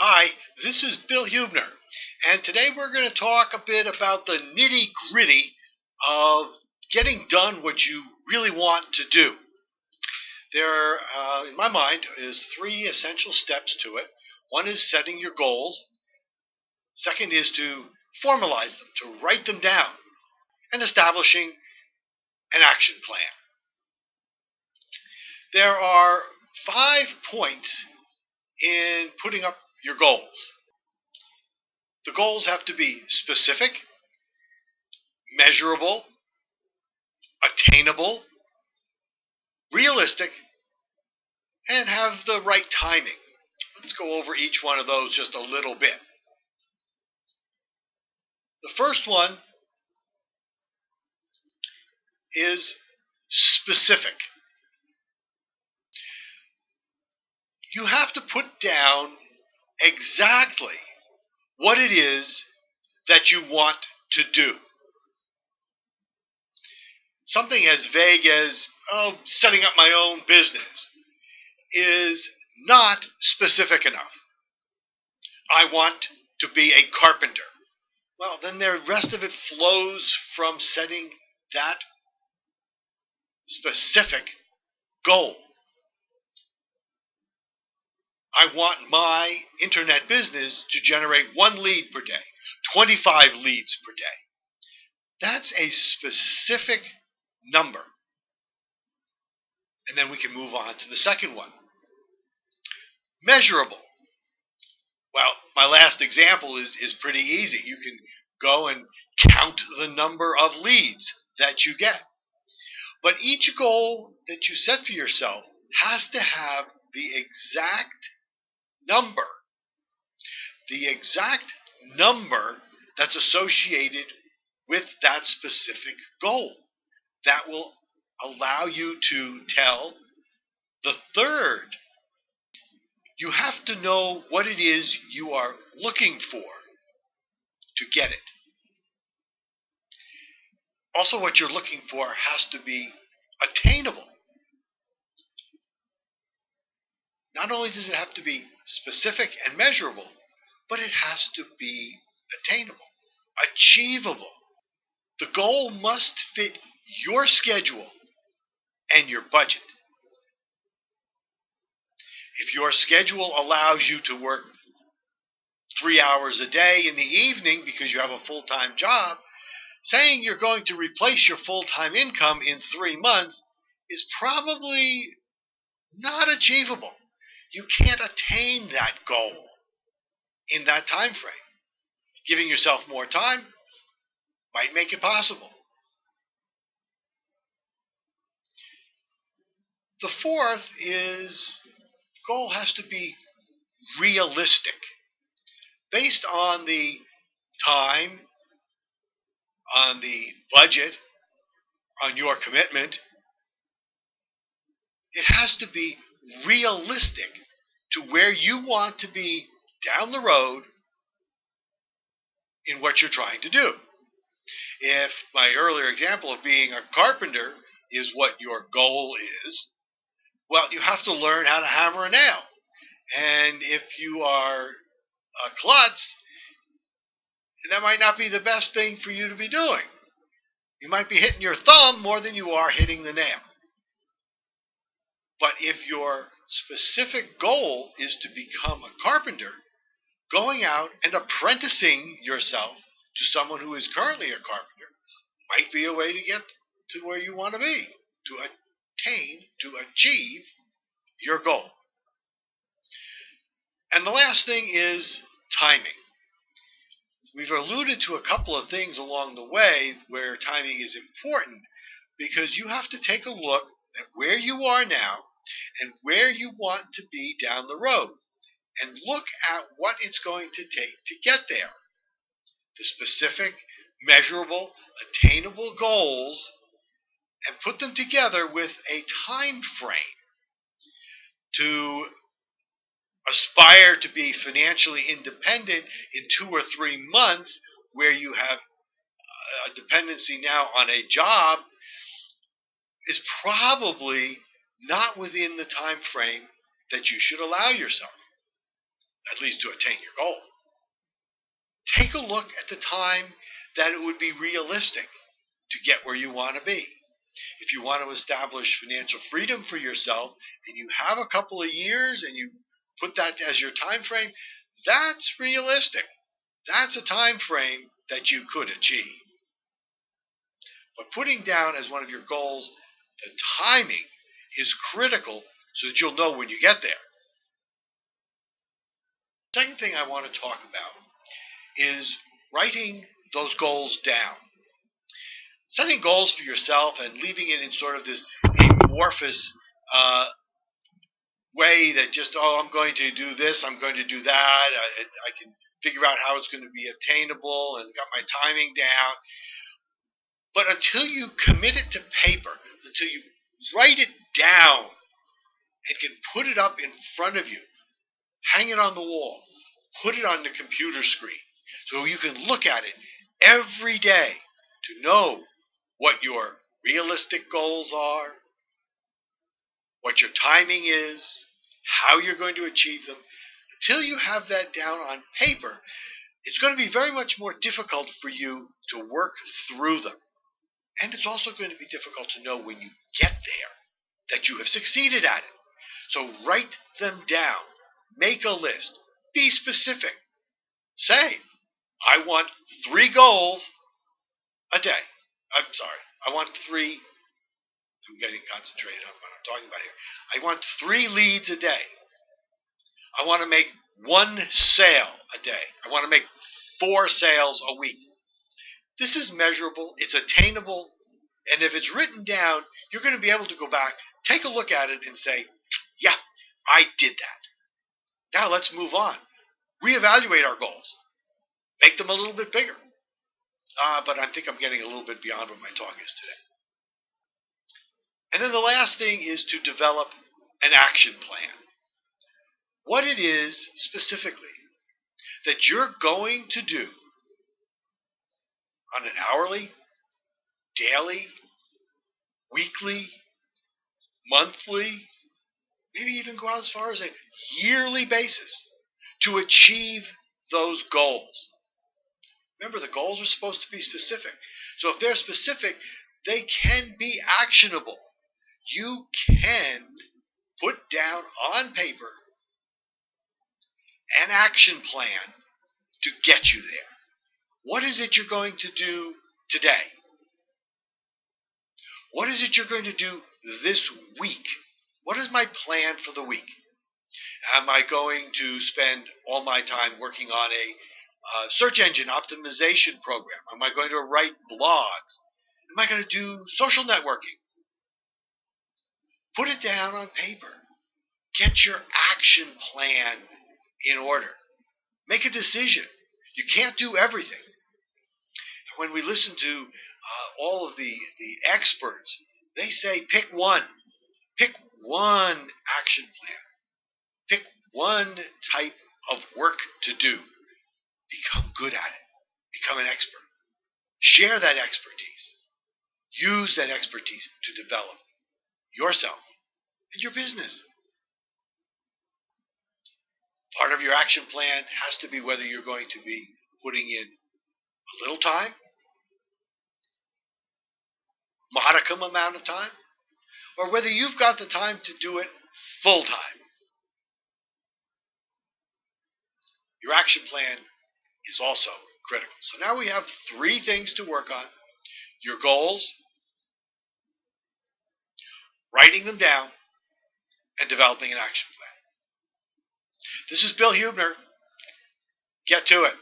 Hi, this is Bill Hubner, and today we're going to talk a bit about the nitty gritty of getting done what you really want to do. There, in my mind, is three essential steps to it. One is setting your goals. Second is to formalize them, to write them down, and establishing an action plan. There are 5 points in putting up your goals. The goals have to be specific, measurable, attainable, realistic, and have the right timing. Let's go over each one of those just a little bit. The first one is specific. You have to put down exactly what it is that you want to do. Something as vague as, setting up my own business is not specific enough. I want to be a carpenter. Well, then the rest of it flows from setting that specific goal. I want my internet business to generate 1 lead per day, 25 leads per day. That's a specific number. And then we can move on to the second one. Measurable. Well, my last example is pretty easy. You can go and count the number of leads that you get. But each goal that you set for yourself has to have the exact number. The exact number that's associated with that specific goal. That will allow you to tell the third. You have to know what it is you are looking for to get it. Also, what you're looking for has to be attainable. Not only does it have to be specific and measurable, but it has to be attainable, achievable. The goal must fit your schedule and your budget. If your schedule allows you to work 3 hours a day in the evening because you have a full-time job, saying you're going to replace your full-time income in 3 months is probably not achievable. You can't attain that goal in that time frame. Giving yourself more time might make it possible. The fourth is goal has to be realistic. Based on the time, on the budget, on your commitment, it has to be realistic to where you want to be down the road in what you're trying to do. If my earlier example of being a carpenter is what your goal is, well, you have to learn how to hammer a nail. And if you are a klutz, that might not be the best thing for you to be doing. You might be hitting your thumb more than you are hitting the nail. But if your specific goal is to become a carpenter, going out and apprenticing yourself to someone who is currently a carpenter might be a way to get to where you want to be, to attain, to achieve your goal. And the last thing is timing. We've alluded to a couple of things along the way where timing is important because you have to take a look at where you are now and where you want to be down the road and look at what it's going to take to get there. The specific, measurable, attainable goals and put them together with a time frame to aspire to be financially independent in 2 or 3 months where you have a dependency now on a job is probably not within the time frame that you should allow yourself. at least to attain your goal. Take a look at the time that it would be realistic to get where you want to be. If you want to establish financial freedom for yourself and you have a couple of years and you put that as your time frame, that's realistic. That's a time frame that you could achieve. But putting down as one of your goals the timing is critical so that you'll know when you get there. The second thing I want to talk about is writing those goals down. Setting goals for yourself and leaving it in sort of this amorphous way that just, I'm going to do this, I'm going to do that, I can figure out how it's going to be attainable and got my timing down. But until you commit it to paper, until you write it down and can put it up in front of you, hang it on the wall, put it on the computer screen so you can look at it every day to know what your realistic goals are, what your timing is, how you're going to achieve them. Until you have that down on paper, it's going to be very much more difficult for you to work through them. And it's also going to be difficult to know when you get there that you have succeeded at it. So write them down. Make a list. Be specific. Say, I want 3 goals a day. I want 3. I'm getting concentrated on what I'm talking about here. I want 3 leads a day. I want to make 1 sale a day. I want to make 4 sales a week. This is measurable, it's attainable, and if it's written down, you're going to be able to go back, take a look at it, and say, yeah, I did that. Now let's move on. Reevaluate our goals. Make them a little bit bigger. But I think I'm getting a little bit beyond what my talk is today. And then the last thing is to develop an action plan. What it is specifically that you're going to do on an hourly, daily, weekly, monthly, maybe even go as far as a yearly basis to achieve those goals. Remember, the goals are supposed to be specific. So if they're specific, they can be actionable. You can put down on paper an action plan to get you there. What is it you're going to do today? What is it you're going to do this week? What is my plan for the week? Am I going to spend all my time working on a search engine optimization program? Am I going to write blogs? Am I going to do social networking? Put it down on paper. Get your action plan in order. Make a decision. You can't do everything. When we listen to all of the experts, they say pick one. Pick one action plan. Pick one type of work to do. Become good at it. Become an expert. Share that expertise. Use that expertise to develop yourself and your business. Part of your action plan has to be whether you're going to be putting in a little time, modicum amount of time, or whether you've got the time to do it full time. Your action plan is also critical. So now we have 3 things to work on. Your goals, writing them down, and developing an action plan. This is Bill Huebner. Get to it.